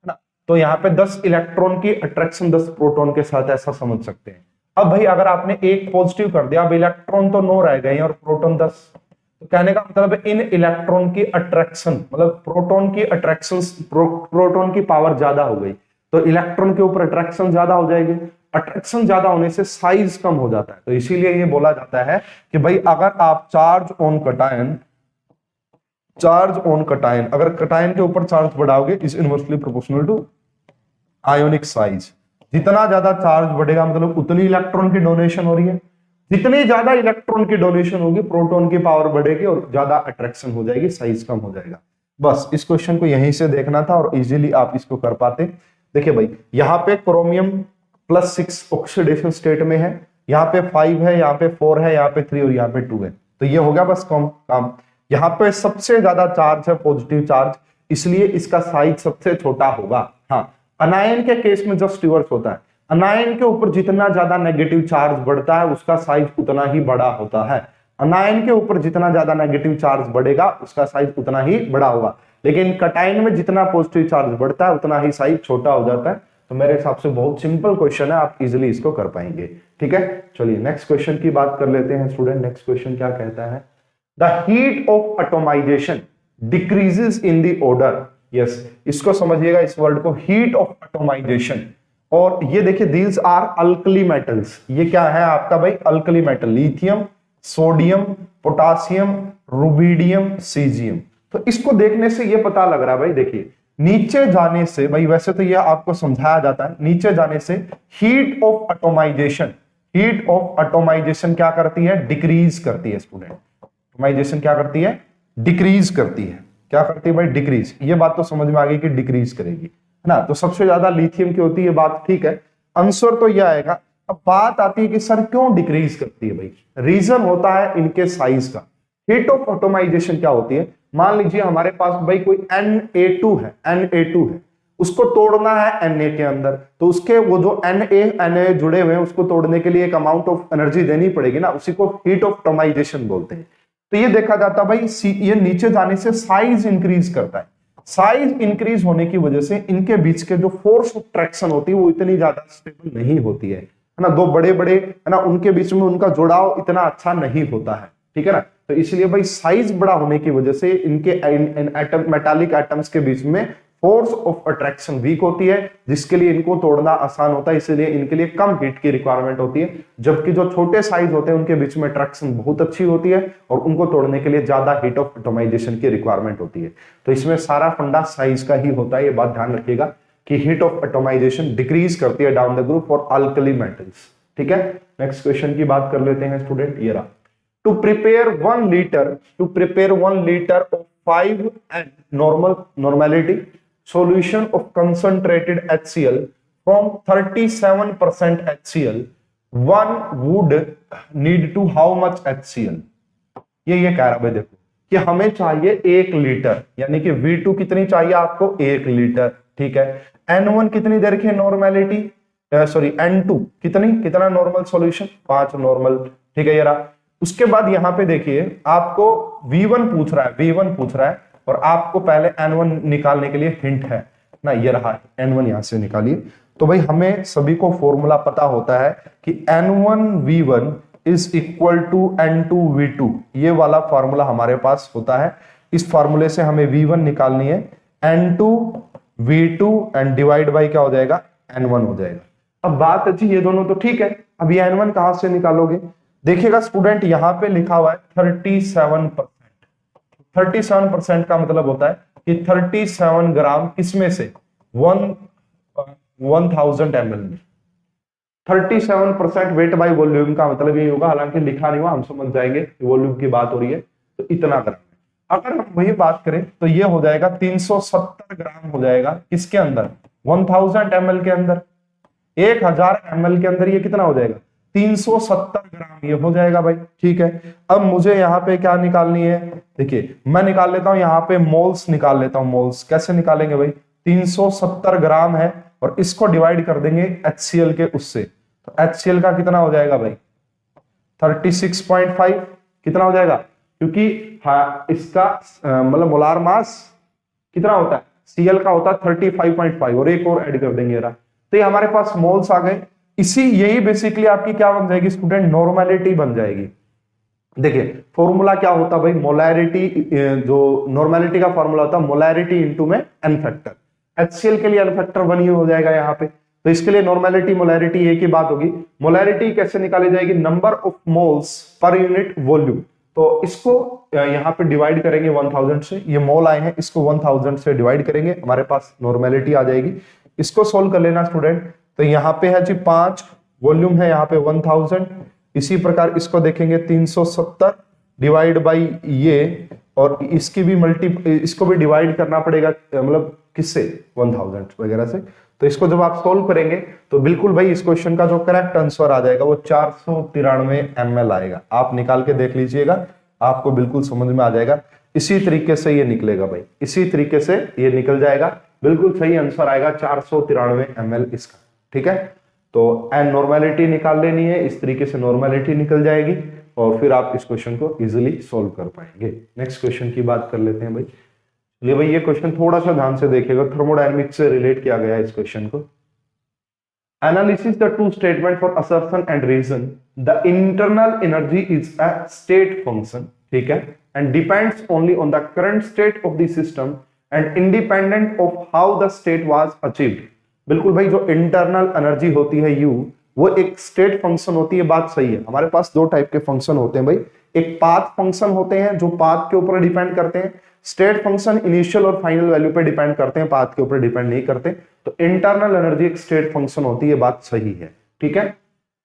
ना। तो यहाँ पे 10 इलेक्ट्रॉन की अट्रैक्शन 10 प्रोटॉन के साथ, ऐसा समझ सकते हैं। अब भाई अगर आपने एक पॉजिटिव कर दिया, अब इलेक्ट्रॉन तो 9 रह गए और प्रोटॉन 10। तो कहने का मतलब इन इलेक्ट्रॉन की अट्रैक्शन, मतलब प्रोटॉन की अट्रैक्शन, प्रोटॉन की पावर ज्यादा हो गई, तो इलेक्ट्रॉन के ऊपर अट्रैक्शन ज्यादा हो जाएगी। अट्रैक्शन ज्यादा होने से साइज कम हो जाता है। तो इसीलिए ये बोला जाता है कि भाई अगर आप चार्ज ऑन कटायन, अगर कटायन के ऊपर चार्ज बढ़ाओगे is inversely proportional to ionic size. जितना ज्यादा चार्ज बढ़ेगा मतलब उतनी इलेक्ट्रॉन की डोनेशन हो रही है, जितनी ज्यादा इलेक्ट्रॉन की डोनेशन होगी प्रोटॉन की पावर बढ़ेगी और ज्यादा अट्रैक्शन हो जाएगी, साइज कम हो जाएगा। बस इस क्वेश्चन को यहीं से देखना था और इजीली आप इसको कर पाते। देखिए भाई यहाँ पे क्रोमियम +6 ऑक्सीडेशन स्टेट में है, यहाँ पे 5 है, यहाँ पे 4 है, यहाँ पे 3 और यहाँ पे 2 है। तो ये हो गया बस काम। यहाँ पे सबसे ज्यादा चार्ज है, पॉजिटिव चार्ज, इसलिए इसका साइज सबसे छोटा होगा। हाँ, अनायन के केस में जस्ट रिवर्स होता है। अनायन के ऊपर जितना ज्यादा नेगेटिव चार्ज बढ़ता है उसका साइज उतना ही बड़ा होता है। अनायन के ऊपर जितना ज्यादा नेगेटिव चार्ज बढ़ेगा उसका साइज उतना ही बड़ा होगा। लेकिन कटायन में जितना पॉजिटिव चार्ज बढ़ता है उतना ही साइज छोटा हो जाता है। तो मेरे हिसाब से बहुत सिंपल क्वेश्चन है, आप इजीली इसको कर पाएंगे। ठीक है, चलिए नेक्स्ट क्वेश्चन की बात कर लेते हैं स्टूडेंट। नेक्स्ट क्वेश्चन क्या कहता है, the heat of atomization decreases in the order. Yes, इसको समझिएगा इस वर्ड को, हीट ऑफ एटोमाइजेशन। और ये देखिए दीज आर अल्कली मेटल्स। ये क्या है आपका भाई, alkali metal, lithium, sodium, potassium, rubidium, caesium. तो इसको देखने से ये पता लग रहा है भाई, देखिए नीचे जाने से भाई, वैसे तो ये आपको समझाया जाता है, नीचे जाने से heat of atomization, heat of atomization क्या करती है, डिक्रीज करती है स्टूडेंट। एटोमाइजेशन क्या करती है, डिक्रीज करती है। क्या करती है भाई, डिक्रीज। ये बात तो समझ में आ गई कि डिक्रीज करेगी, है ना। तो सबसे ज्यादा लिथियम की होती है, बात ठीक है, आंसर तो यह आएगा। अब बात आती है कि सर क्यों डिक्रीज करती है भाई, रीजन होता है इनके साइज का। हीट ऑफ एटोमाइजेशन क्या होती है, मान लीजिए हमारे पास भाई कोई Na2 है, Na2 है, उसको तोड़ना है Na के अंदर, तो उसके वो जो Na जुड़े हुए हैं उसको तोड़ने के लिए एक अमाउंट ऑफ एनर्जी देनी पड़ेगी ना, उसी को हीट ऑफ एटोमाइजेशन बोलते हैं। तो ये देखा जाता है भाई, ये नीचे जाने से साइज इंक्रीज करता है। साइज इंक्रीज होने की वजह से इनके बीच के जो फोर्स ऑफ ट्रैक्शन होती है वो इतनी ज्यादा स्टेबल नहीं होती है ना। दो बड़े बड़े, है ना, उनके बीच में उनका जुड़ाव इतना अच्छा नहीं होता है, ठीक है ना। तो इसलिए भाई साइज बड़ा होने की वजह से इनके एटम, मेटालिक एटम्स के बीच में फोर्स ऑफ अट्रैक्शन वीक होती है, जिसके लिए इनको तोड़ना आसान होता है, इसलिए इनके लिए कम हीट की रिक्वायरमेंट होती है। जबकि जो छोटे साइज होते हैं उनके बीच में अट्रैक्शन बहुत अच्छी होती है और उनको तोड़ने के लिए ज्यादा हीट ऑफ एटोमाइजेशन की रिक्वायरमेंट होती है। तो इसमें सारा फंडा साइज का ही होता है, ये बात ध्यान रखिएगा कि हीट ऑफ एटोमाइजेशन डिक्रीज करती है down the group for alkali metals, ठीक है। नेक्स्ट क्वेश्चन की बात कर लेते हैं स्टूडेंट। ये रहा, to prepare 1 liter of 5N normality solution of concentrated HCl from 37% HCl, one would need to how much HCl। ये कह रहा भाई, देखो कि हमें चाहिए 1 लीटर, यानी कि V2 कितनी चाहिए आपको, 1 लीटर, ठीक है। N1 कितनी दे रखी है नॉर्मेलिटी, सॉरी N2 कितना नॉर्मल सॉल्यूशन, 5 नॉर्मल, ठीक है। ये रहा। उसके बाद यहां पे देखिए आपको V1 पूछ रहा है और आपको पहले N1 निकालने के लिए हिंट है ना, ये रहा N1, यहां से निकालिए। तो भाई हमें सभी को फॉर्मूला पता होता है कि N1V1 is equal to N2V2, ये वाला फॉर्मूला हमारे पास होता है। इस फॉर्मूले से हमें V1 निकालनी है, N2V2 एंड डिवाइड बाई क्या हो जाएगा, N1 हो जाएगा। अब बात अच्छी, ये दोनों तो ठीक है, अब ये N1 कहां से निकालोगे, देखिएगा स्टूडेंट यहां पे लिखा हुआ है 37%। 37% का मतलब होता है कि 37 ग्राम किसमें से, 1000 ml में। 37% वेट बाय वॉल्यूम का मतलब ये होगा, हालांकि लिखा नहीं हुआ, हम समझ जाएंगे वॉल्यूम की बात हो रही है, तो इतना ग्राम। अगर हम वही बात करें तो ये हो जाएगा 370 ग्राम हो जाएगा किसके अंदर, 1000 ml के अंदर। 1000 ml के अंदर ये कितना हो जाएगा, 370 ग्राम ये हो जाएगा भाई, ठीक है। अब मुझे यहाँ पे क्या निकालनी है, देखिए मैं निकाल लेता हूं यहाँ पे मोल्स निकाल लेता हूं। मोल्स कैसे निकालेंगे भाई, 370 ग्राम है और इसको डिवाइड कर देंगे HCl के उससे, तो HCl का कितना हो जाएगा भाई, 36.5 कितना हो जाएगा, क्योंकि हाँ इसका मतलब मोलार मास कितना होता है, Cl का होता है 35.5 और एक और ऐड कर देंगे यार, तो ये हमारे पास मोल्स आ गए। यही बेसिकली आपकी क्या बन जाएगी स्टूडेंट, नॉर्मेलिटी बन जाएगी। देखिए फॉर्मूला क्या होता है भाई, मोलैरिटी, जो नॉर्मेलिटी का फॉर्मूला होता है मोलैरिटी इनटू में एन फैक्टर। HCl के लिए एन फैक्टर 1 ही हो जाएगा यहाँ पे, तो इसके लिए नॉर्मेलिटी मोलैरिटी एक ही बात होगी। मोलैरिटी कैसे निकाली जाएगी, number of moles per unit volume, तो इसको यहाँ पे डिवाइड करेंगे 1000 से, ये मोल आए हैं इसको 1000 से डिवाइड करेंगे, हमारे पास नॉर्मेलिटी आ जाएगी। इसको सोल्व कर लेना स्टूडेंट, तो यहाँ पे है जी 5, वॉल्यूम है यहाँ पे 1000, इसी प्रकार इसको देखेंगे 370 डिवाइड बाई ये, और इसकी भी इसको भी डिवाइड करना पड़ेगा, मतलब किससे, 1000 वगैरह से। तो इसको जब आप सोल्व करेंगे तो बिल्कुल भाई इस क्वेश्चन का जो करेक्ट आंसर आ जाएगा वो 493 ml आएगा। आप निकाल के देख लीजिएगा, आपको बिल्कुल समझ में आ जाएगा। इसी तरीके से ये निकलेगा भाई, इसी तरीके से ये निकल जाएगा, बिल्कुल सही आंसर आएगा 493 ml इसका, ठीक है। तो एन नॉर्मेलिटी निकाल लेनी है, इस तरीके से नॉर्मेलिटी निकल जाएगी और फिर आप इस क्वेश्चन को इजीली सॉल्व कर पाएंगे। नेक्स्ट क्वेश्चन की बात कर लेते हैं भाई। चलिए भाई ये क्वेश्चन थोड़ा सा ध्यान से देखिएगा, थर्मोडायनामिक्स से रिलेट किया गया है इस क्वेश्चन को। Analysis the two statement for assertion and reason, the internal energy is a state function, ठीक है, and depends only on the current state of the system and independent of how the state was achieved. बिल्कुल भाई, जो internal energy होती है U, वो एक state function होती है, बात सही है। हमारे पास दो टाइप के फंक्शन होते हैं भाई, एक पाथ फंक्शन होते हैं जो पाथ के ऊपर डिपेंड करते हैं, स्टेट फंक्शन इनिशियल और फाइनल वैल्यू पे डिपेंड करते हैं, पाथ के ऊपर डिपेंड नहीं करते। तो इंटरनल एनर्जी एक स्टेट फंक्शन होती है, बात सही है, ठीक है।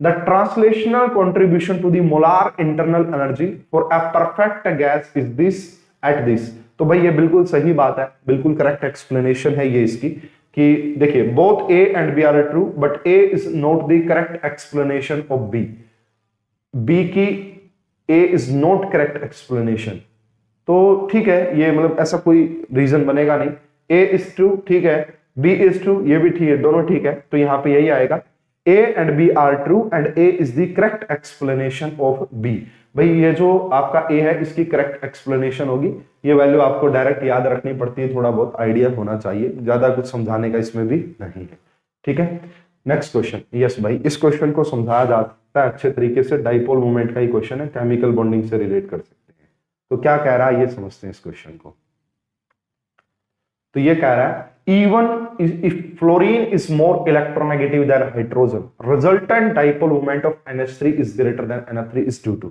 The translational contribution to the molar internal energy for a perfect gas is this at this. तो भाई ये बिल्कुल सही बात है, बिल्कुल करेक्ट एक्सप्लेनेशन है ये इसकी, कि देखिए both A and B are true but A is not the correct explanation of B, B की A is not correct explanation. तो ठीक है, ये मतलब ऐसा कोई रीजन बनेगा नहीं, ए इज ट्रू ठीक है, बी इज ट्रू ये भी ठीक है, दोनों ठीक है, तो यहां पे यही आएगा A and B are true and A is the correct explanation of B. भाई ये जो आपका ए है इसकी करेक्ट एक्सप्लेनेशन होगी, ये वैल्यू आपको डायरेक्ट याद रखनी पड़ती है, थोड़ा बहुत आइडिया होना चाहिए, ज्यादा कुछ समझाने का इसमें भी नहीं है, ठीक है। नेक्स्ट क्वेश्चन, यस भाई इस क्वेश्चन को समझाया जाता है अच्छे तरीके से, डाइपोल मोमेंट का ही क्वेश्चन है, केमिकल बॉन्डिंग से रिलेट कर सकते हैं। तो क्या कह रहा है ये समझते हैं इस क्वेश्चन को। तो ये कह रहा है even if fluorine is more electronegative than hydrogen, resultant dipole moment of NH3 is greater than NF3 is due to।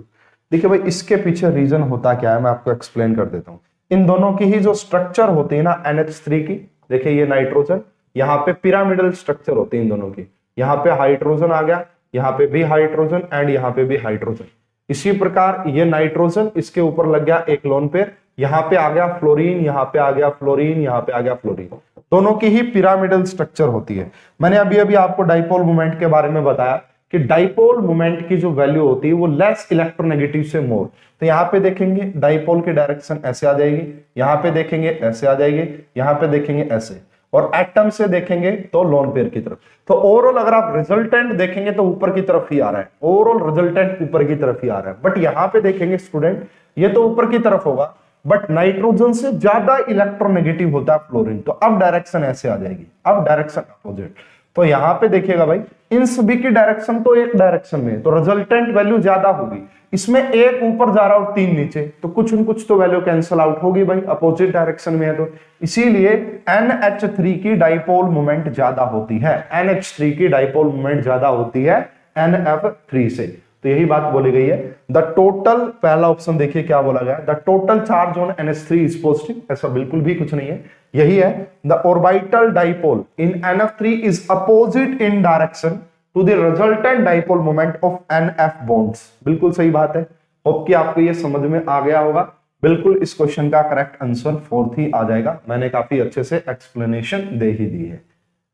देखिए भाई इसके पीछे रीजन होता क्या है मैं आपको एक्सप्लेन कर देता हूं। इन दोनों की ही जो स्ट्रक्चर होती है ना NH3 की, देखिए ये नाइट्रोजन, यहाँ पे पिरामिडल स्ट्रक्चर होती है इन दोनों की, यहाँ पे हाइड्रोजन आ गया, यहाँ पे भी हाइड्रोजन एंड यहाँ पे भी हाइड्रोजन। इसी प्रकार ये नाइट्रोजन, इसके ऊपर लग गया एक लोन पेयर, यहाँ पे आ गया फ्लोरीन, यहाँ पे आ गया फ्लोरीन, यहाँ पे आ गया फ्लोरीन, दोनों की ही पिरामिडल स्ट्रक्चर होती है। मैंने अभी अभी आपको डाइपोल मोमेंट के बारे में बताया कि डाइपोल मोमेंट की जो वैल्यू होती है वो लेस इलेक्ट्रोनेगेटिव से मोर। तो यहाँ पे देखेंगे डाइपोल की डायरेक्शन ऐसे आ जाएगी, यहाँ पे देखेंगे ऐसे आ जाएगी, यहाँ पे देखेंगे ऐसे, और एटम से देखेंगे तो लोन पेयर की तरफ। तो ओवरऑल अगर आप रिजल्टेंट देखेंगे तो ऊपर की तरफ ही आ रहा है, ओवरऑल रिजल्टेंट ऊपर की तरफ ही आ रहा है, बट यहाँ पे देखेंगे स्टूडेंट ये तो ऊपर की तरफ होगा, बट नाइट्रोजन से ज्यादा इलेक्ट्रोनेगेटिव होता है फ्लोरीन, तो अब डायरेक्शन ऐसे आ जाएगी, अब डायरेक्शन अपोजिट। तो यहां पे देखिएगा भाई इन सभी की डायरेक्शन तो एक डायरेक्शन में, तो रिजल्टेंट वैल्यू ज्यादा होगी, इसमें एक ऊपर जा रहा और 3 नीचे, तो कुछ न कुछ तो वैल्यू कैंसिल आउट होगी भाई, अपोजिट डायरेक्शन में है तो इसीलिए NH3 की डाइपोल मोमेंट ज्यादा होती है, NH3 की डाइपोल मोमेंट ज्यादा होती है NF3 से। तो यही बात बोली गई है। द टोटल, पहला ऑप्शन देखिए क्या बोला गया, the total charge on NH3 is positive, ऐसा बिल्कुल भी कुछ नहीं है, यही है। The orbital dipole in NF3 is opposite in direction to the resultant dipole moment of NF bonds, बिल्कुल सही बात है। होप कि आपको ये समझ में आ गया होगा। बिल्कुल इस क्वेश्चन का करेक्ट आंसर 4th ही आ जाएगा, मैंने काफी अच्छे से एक्सप्लेनेशन दे ही दी है।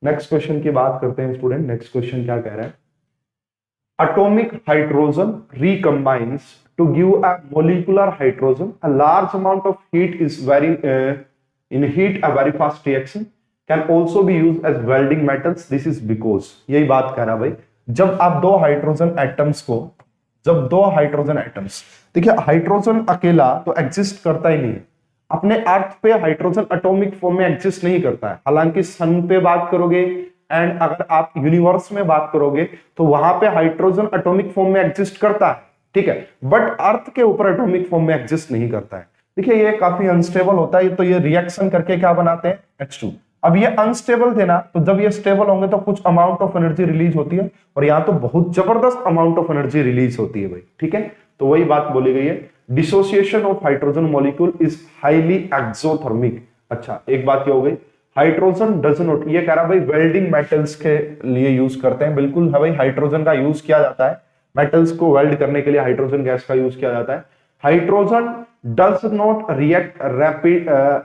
नेक्स्ट क्वेश्चन की बात करते हैं स्टूडेंट। नेक्स्ट क्वेश्चन क्या कह रहा है, atomic hydrogen recombines to give a molecular hydrogen. A large amount of heat is in heat a very fast reaction can also be used as welding metals. This is because, यही बात कह रहा भाई, जब आप दो हाइड्रोजन एटम्स को, जब दो हाइड्रोजन एटम्स, देखिए हाइड्रोजन अकेला तो एग्जिस्ट करता ही नहीं है, अपने अर्थ पे हाइड्रोजन एटॉमिक फॉर्म में एग्जिस्ट नहीं करता है। हालांकि सन पे बात करोगे एंड अगर आप यूनिवर्स में बात करोगे तो वहां पे हाइड्रोजन एटॉमिक फॉर्म में एग्जिस्ट करता है, ठीक है, बट अर्थ के ऊपर एटॉमिक फॉर्म में एग्जिस्ट नहीं करता है। देखिए ये काफी अनस्टेबल होता है, तो ये रिएक्शन करके क्या बनाते हैं, H2। अब ये अनस्टेबल थे ना, तो जब ये स्टेबल होंगे तो कुछ अमाउंट ऑफ एनर्जी रिलीज होती है, और यहाँ तो बहुत जबरदस्त अमाउंट ऑफ एनर्जी रिलीज होती है भाई, ठीक है। तो वही बात बोली गई है, dissociation of hydrogen molecule is highly exothermic. अच्छा एक बात ये हो गई, हाइड्रोजन डज नॉट, ये कह रहा भाई वेल्डिंग मेटल्स के लिए यूज करते हैं, बिल्कुल है भाई, हाइड्रोजन का यूज किया जाता है, मेटल्स को वेल्ड करने के लिए हाइड्रोजन गैस का यूज किया जाता है। Hydrogen does not react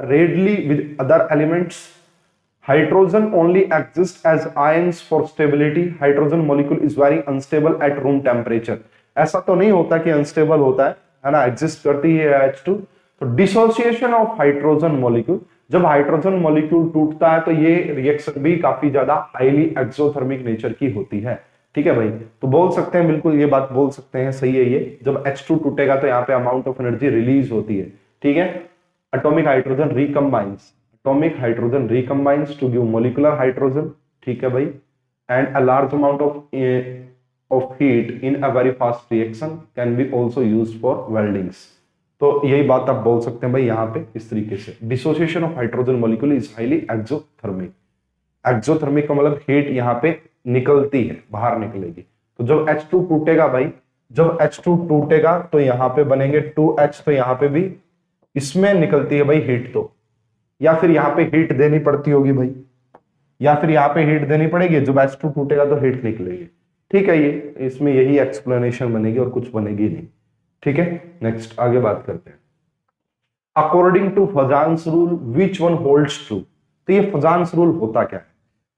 readily with other elements, hydrogen only exist as ions for stability, hydrogen molecule is very unstable at room temperature. ऐसा तो नहीं होता कि अनस्टेबल होता है ना, एग्जिस्ट करती है H2। तो डिसोसिएशन ऑफ हाइड्रोजन मॉलिक्यूल, जब हाइड्रोजन मॉलिक्यूल टूटता है तो ये रिएक्शन भी काफी ज्यादा हाईली एक्सोथर्मिक नेचर की होती है, ठीक है भाई। तो बोल सकते हैं, बिल्कुल ये बात बोल सकते हैं, सही है ये, जब H2 टूटेगा तो यहाँ पे अमाउंट ऑफ एनर्जी रिलीज होती है, ठीक है। Atomic hydrogen recombines, atomic hydrogen recombines to give molecular hydrogen, ठीक है भाई, and a large amount of heat in a very fast reaction can be also used for weldings. तो यही बात आप बोल सकते हैं भाई यहाँ पे इस तरीके से, dissociation of hydrogen molecule is highly exothermic. Exothermic का मतलब हीट यहाँ पे निकलती है, बाहर निकलेगी। तो जब H2 टूटेगा भाई जब H2 टूटेगा तो यहाँ पे बनेंगे 2H, तो यहाँ पे भी इसमें निकलती है भाई हीट, तो या फिर यहाँ पे हीट देनी पड़ती होगी भाई, या फिर यहाँ पे हीट देनी पड़ेगी, जब H2 टूटेगा तो हीट निकलेगी। ठीक है, ये इसमें यही एक्सप्लेनेशन बनेगी और कुछ बनेगी नहीं। ठीक है, नेक्स्ट आगे बात करते हैं। According to Fajans rule which one holds true. तो ये फजान्स रूल होता क्या है?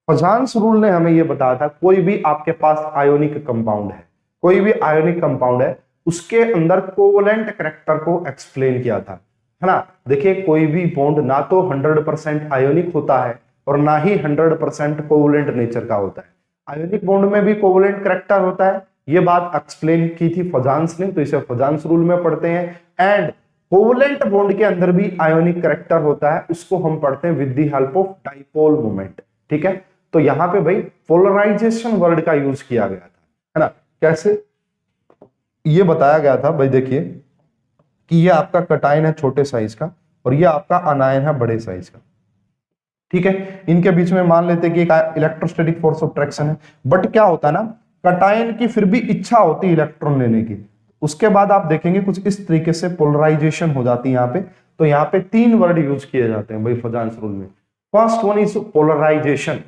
फजान्स रूल ने हमें ये बताया था कोई भी आपके पास आयोनिक कंपाउंड है, कोई भी आयोनिक कंपाउंड है, उसके अंदर कोवलेंट कैरेक्टर को एक्सप्लेन किया था, है ना। देखिए कोई भी बॉन्ड ना तो 100% आयोनिक होता है और ना ही 100% कोवलेंट नेचर का होता है। आयोनिक बॉन्ड में भी कोवलेंट कैरेक्टर होता है, ये बात एक्सप्लेन की थी फजान्स ने, तो इसे फजान्स रूल में पढ़ते हैं। एंड कोवलेंट बॉन्ड के अंदर भी आयोनिक कैरेक्टर होता है, उसको हम पढ़ते हैं with the help of dipole moment. ठीक है, तो यहां पे भाई पोलराइजेशन वर्ड का यूज किया गया था, है ना। कैसे ये बताया गया था भाई, देखिए कि ये आपका कटायन है छोटे साइज का और ये आपका अनायन है बड़े साइज का। ठीक है, इनके बीच में मान लेते हैं कि एक इलेक्ट्रोस्टैटिक फोर्स ऑफ अट्रैक्शन है, बट क्या होता है ना, कटायन की फिर भी इच्छा होती है इलेक्ट्रॉन लेने की। उसके बाद आप देखेंगे कुछ इस तरीके से पोलराइजेशन हो जाती है यहाँ पे। तो यहाँ पे 3 वर्ड यूज किए जाते हैं भाई फजान्स रूल में। फर्स्ट वन इज पोलराइजेशन,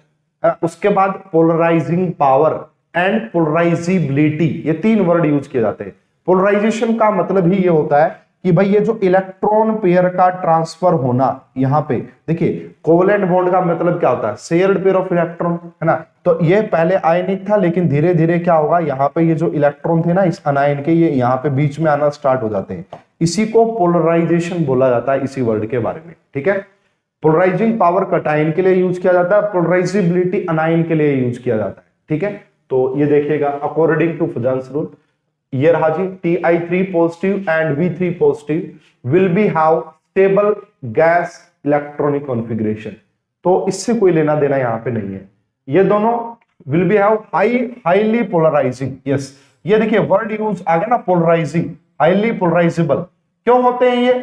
उसके बाद पोलराइजिंग पावर एंड पोलराइजिबिलिटी, ये 3 वर्ड यूज किए जाते हैं। पोलराइजेशन का मतलब ही ये होता है कि भाई ये जो इलेक्ट्रॉन पेयर का ट्रांसफर होना, यहाँ पे देखिए कोवलेंट बॉन्ड का मतलब क्या होता है, शेयर्ड पेयर ऑफ इलेक्ट्रॉन, है ना। तो ये पहले आयनिक था, लेकिन धीरे धीरे क्या होगा, यहाँ पे ये जो इलेक्ट्रॉन थे ना इस अनायन के, ये यहाँ पे बीच में आना स्टार्ट हो जाते हैं। इसी को पोलराइजेशन बोला जाता है, इसी वर्ड के बारे में। ठीक है, पोलराइजिंग पावर कटायन के लिए यूज किया जाता है, पोलराइजिबिलिटी अनायन के लिए यूज किया जाता है। ठीक है, तो ये देखिएगा अकॉर्डिंग टू फजान्स रूल, ये रहा जी Ti3 positive and V3 positive will be have stable gas electronic configuration. तो इससे कोई लेना देना यहां पे नहीं है, ये दोनों will be have highly polarising. Yes, ये देखिए वर्ड यूज आ गया ना, पोलराइजिंग, हाईली पोलराइजेबल। क्यों होते हैं ये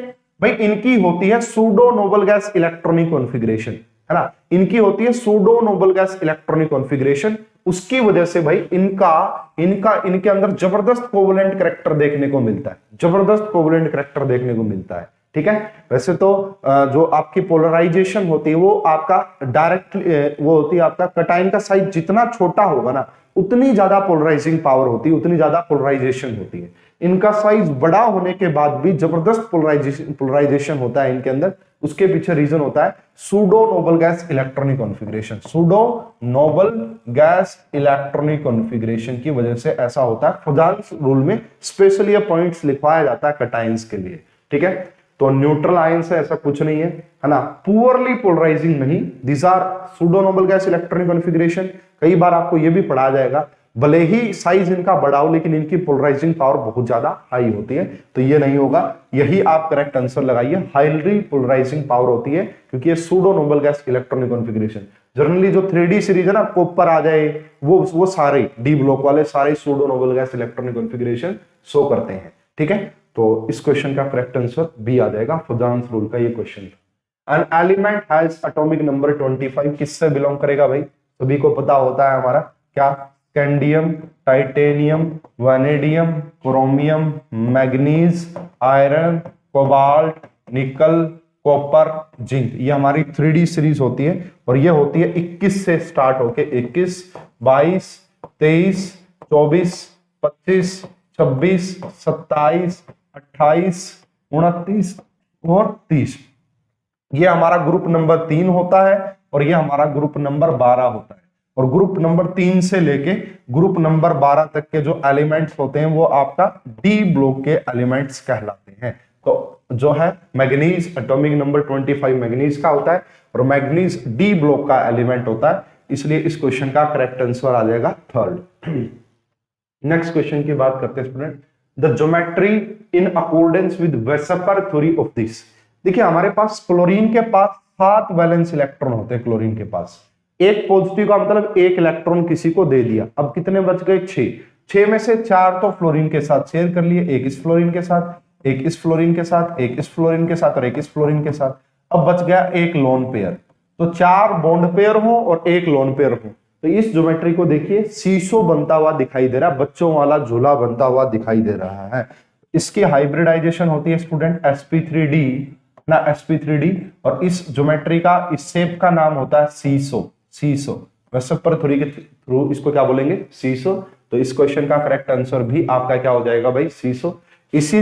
भाई? इनकी होती है pseudo noble gas electronic configuration, है ना। इनकी होती है pseudo noble gas electronic configuration, उसकी वजह से भाई इनके अंदर जबरदस्त कोवलेंट कैरेक्टर देखने को मिलता है, जबरदस्त कोवलेंट कैरेक्टर देखने को मिलता है। ठीक है, वैसे तो जो आपकी पोलराइजेशन होती है वो आपका डायरेक्ट वो होती है, आपका कटायन का साइज जितना छोटा होगा ना उतनी ज्यादा पोलराइजिंग पावर होती है, उतनी ज्यादा पोलराइजेशन होती है। इनका साइज बड़ा होने के बाद भी जबरदस्त पोलराइजेशन होता है इनके अंदर। उसके पीछे रीजन होता है pseudo noble gas electronic configuration, pseudo noble gas electronic configuration की वजह से ऐसा होता है। फजान्स रूल में स्पेशली ये पॉइंट्स लिखवाया जाता है कटायंस के लिए। ठीक है, तो न्यूट्रल आयंस है ऐसा कुछ नहीं है ना, पुअरली पोलराइजिंग नहीं, these are pseudo noble gas electronic configuration. कई बार आपको ये भी पढ़ाया जाएगा, भले ही साइज इनका बड़ा हो लेकिन इनकी पोलराइजिंग पावर बहुत ज्यादा हाई होती है, तो ये नहीं होगा। यही आप करेक्ट आंसर लगाइए, हाईली पोलराइजिंग पावर होती है क्योंकि ये pseudo noble gas electronic configuration. Generally जो 3D सीरीज है ना, कॉपर आ जाए, वो सारे डी ब्लॉक वाले सारे pseudo noble gas electronic configuration show करते हैं। ठीक है, तो इस क्वेश्चन का करेक्ट आंसर बी आ जाएगा, फजान्स रूल का ये question. An element has atomic number 25, किससे बिलोंग करेगा भाई? सभी को पता होता है हमारा क्या, scandium, titanium, vanadium, chromium, manganese, iron, cobalt, निकल, कॉपर, जिंक। ये हमारी 3D सीरीज होती है और ये होती है 21 से स्टार्ट होके 21, 22, 23, 24, 25, 26, 27, 28, 29 और 30। ये हमारा ग्रुप नंबर 3 होता है और ये हमारा ग्रुप नंबर 12 होता है। और ग्रुप नंबर 3 से लेके ग्रुप नंबर 12 तक के जो एलिमेंट्स होते हैं वो आपका डी ब्लॉक के एलिमेंट्स कहलाते हैं। तो जो है मैग्नीज, एटॉमिक नंबर 25 मैग्नीज का होता है और मैग्नीज डी ब्लॉक का एलिमेंट होता है, इसलिए इस क्वेश्चन का करेक्ट आंसर आ जाएगा 3rd। नेक्स्ट क्वेश्चन की बात करते हैं student, the geometry in accordance with VSEPR theory of this. देखिए हमारे पास क्लोरीन के पास 7 वैलेंस इलेक्ट्रॉन होते हैं, क्लोरीन के पास एक पॉजिटिव का मतलब 1 इलेक्ट्रॉन किसी को दे दिया। अब कितने बच गए? 6 में से 4 तो फ्लोरीन के साथ शेयर कर लिए, एक इस फ्लोरीन के साथ, एक इस फ्लोरीन के साथ, एक इस फ्लोरीन के साथ और एक इस फ्लोरीन के साथ। अब बच गया एक लोन पेयर। तो 4 बॉन्ड पेयर हो और 1 लोन पेयर हो, तो इस ज्योमेट्री को देखिए सीसो बनता हुआ दिखाई दे रहा है, बच्चों वाला झूला बनता हुआ दिखाई दे रहा है। इसकी हाइब्रिडाइजेशन होती है स्टूडेंट sp3d ना, sp3d, और इस ज्योमेट्री का, इस शेप का नाम होता है सीसो। सीसो वैसे पर थोड़ी के थ्रू इसको क्या बोलेंगे, सीसो। तो इस क्वेश्चन का करेक्ट आंसर भी आपका क्या हो जाएगा भाई, सीसो। इसी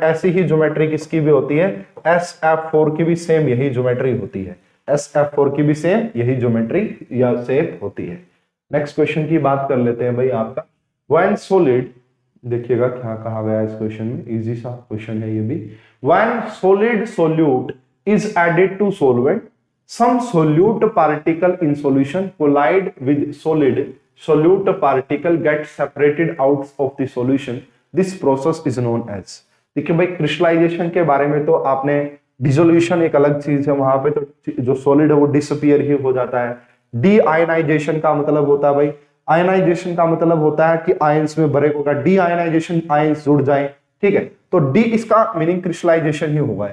ऐसी ही ज्योमेट्री किसकी भी होती है, SF4 की भी सेम यही ज्योमेट्री होती है, SF4 की भी सेम यही ज्योमेट्री या शेप होती है। नेक्स्ट क्वेश्चन की बात कर लेते हैं भाई आपका, व्हेन सॉलिड, देखिएगा क्या कहा गया है इस क्वेश्चन में, इजी सा क्वेश्चन है ये भी। When solid solute is added to solvent, some solute particle in solution collide with solid, solute particle get separated out of the solution, this process is known as। देखिए भाई crystallisation के बारे में तो आपने, डिसोल्यूशन एक अलग चीज है, वहां पे तो जो सॉलिड है वो डिसअपियर ही हो जाता है। डी आयनाइजेशन का मतलब होता है भाई, आयनाइजेशन का मतलब होता है कि आयंस में ब्रेक होगा, डी आयनाइजेशन आयंस जुड़ जाए, ठीक है। तो डी इसका मीनिंग क्रिस्टलाइजेशन ही होगा।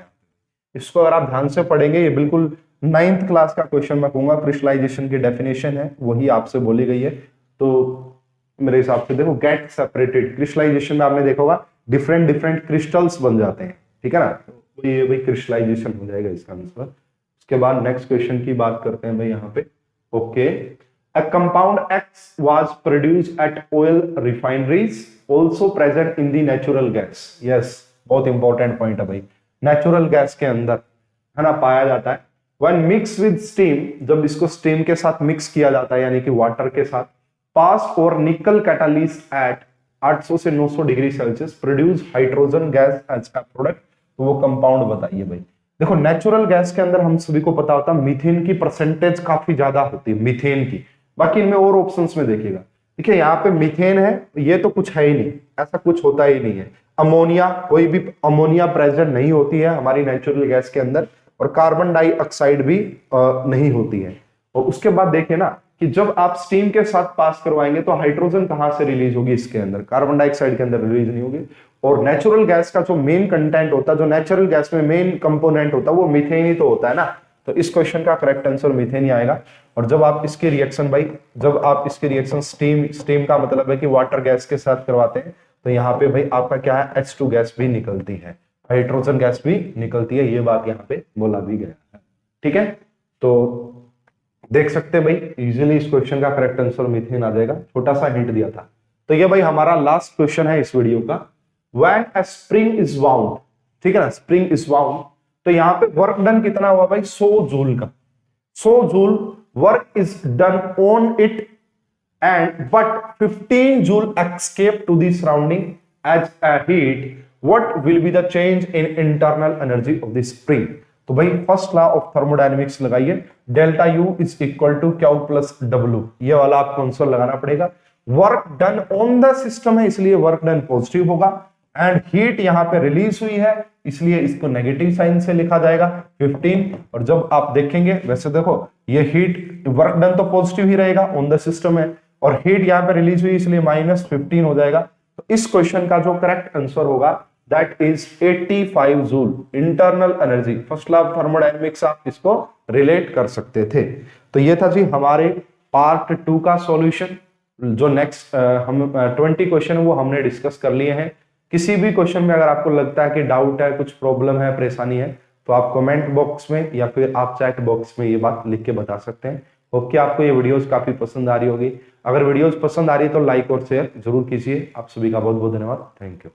इसको अगर आप ध्यान से पढ़ेंगे, ये बिल्कुल 9th क्लास का क्वेश्चन मैं कहूंगा, क्रिस्टलाइजेशन की डेफिनेशन है वही आपसे बोली गई है। तो मेरे हिसाब से देखो, गेट सेपरेटेड, क्रिस्टलाइजेशन में आपने देखा होगा डिफरेंट डिफरेंट क्रिस्टल्स बन जाते हैं, ठीक है ना, तो ये भाई क्रिस्टलाइजेशन हो जाएगा इसका आंसर। उसके बाद नेक्स्ट क्वेश्चन की बात करते हैं भाई यहाँ पे। Okay, a compound x was produced at oil refineries also present in the natural gas. Yes, बहुत इंपॉर्टेंट पॉइंट है भाई, नेचुरल गैस के अंदर है ना पाया जाता है। When mixed with steam, जब इसको स्टीम के साथ मिक्स किया जाता है यानी कि वाटर के साथ, पास और निकल कैटालिस्ट एट 800 से 900 degree Celsius produce hydrogen gas as a product. तो वो कंपाउंड बताइए भाई। देखो नेचुरल गैस के अंदर हम सभी को पता होता है मीथेन की परसेंटेज काफी ज्यादा होती है, मीथेन की। बाकी इनमें और ऑप्शंस में देखिएगा, देखिए यहाँ पे मीथेन है, ये तो कुछ है ही नहीं, ऐसा कुछ होता ही नहीं है। अमोनिया, कोई भी अमोनिया प्रेजेंट नहीं होती है हमारी नेचुरल गैस के अंदर, और कार्बन डाइऑक्साइड भी नहीं होती है। और उसके बाद देखिए ना कि जब आप स्टीम के साथ पास करवाएंगे तो हाइड्रोजन कहां से रिलीज होगी, इसके अंदर, कार्बन डाइऑक्साइड के अंदर रिलीज नहीं होगी। और नेचुरल गैस का जो मेन कंटेंट होता है, जो नेचुरल गैस में मेन कंपोनेंट होता है, वो मीथेन ही तो होता है ना। तो इस क्वेश्चन का करेक्ट आंसर मीथेन ही आएगा। और जब आप इसके रिएक्शन भाई, जब आप इसके रिएक्शन स्टीम का मतलब है कि वाटर गैस के साथ करवाते हैं, तो यहाँ पे भाई आपका क्या है, H2 गैस भी निकलती है, हाइड्रोजन गैस भी निकलती है, ये बात यहाँ पे बोला भी गया है, ठीक है। तो देख सकते हैं भाई इजीली इस क्वेश्चन का करेक्ट आंसर मीथेन आ जाएगा, छोटा सा हिंट दिया था। तो ये भाई हमारा लास्ट क्वेश्चन है इस वीडियो का। When a spring is wound, ठीक है ना, स्प्रिंग इज वाउंड, तो यहाँ पे वर्क डन कितना हुआ भाई, 100 जूल का, 100 joule work is done on it and but 15 joule escape to the surrounding as a heat, what will be the change in internal energy of the spring। तो भाई first law of thermodynamics लगाइए, delta U is equal to Q plus W, ये वाला आपको answer लगाना पड़ेगा। Work done on the system है इसलिए वर्क डन पॉजिटिव होगा, एंड हीट यहाँ पे रिलीज हुई है इसलिए इसको नेगेटिव साइन से लिखा जाएगा 15। और जब आप देखेंगे, वैसे देखो ये हीट, वर्क डन तो पॉजिटिव ही रहेगा ऑन द सिस्टम है, और हीट यहाँ पे रिलीज हुई इसलिए -15 हो जाएगा। तो इस क्वेश्चन का जो करेक्ट आंसर होगा that is 85 joule internal energy. First law of thermodynamics आप इसको रिलेट कर सकते थे। तो ये था जी हमारे पार्ट 2 का सॉल्यूशन। जो नेक्स्ट हम 20 क्वेश्चन वो हमने डिस्कस कर लिए हैं। किसी भी क्वेश्चन में अगर आपको लगता है कि डाउट है, कुछ प्रॉब्लम है, परेशानी है, तो आप कमेंट बॉक्स में या फिर आप चैट बॉक्स में ये बात लिख के बता सकते हैं। होप कि आपको ये वीडियोस काफी पसंद आ रही होगी। अगर वीडियोस पसंद आ रही है तो लाइक और शेयर जरूर कीजिए। आप सभी का बहुत बहुत धन्यवाद। Thank you.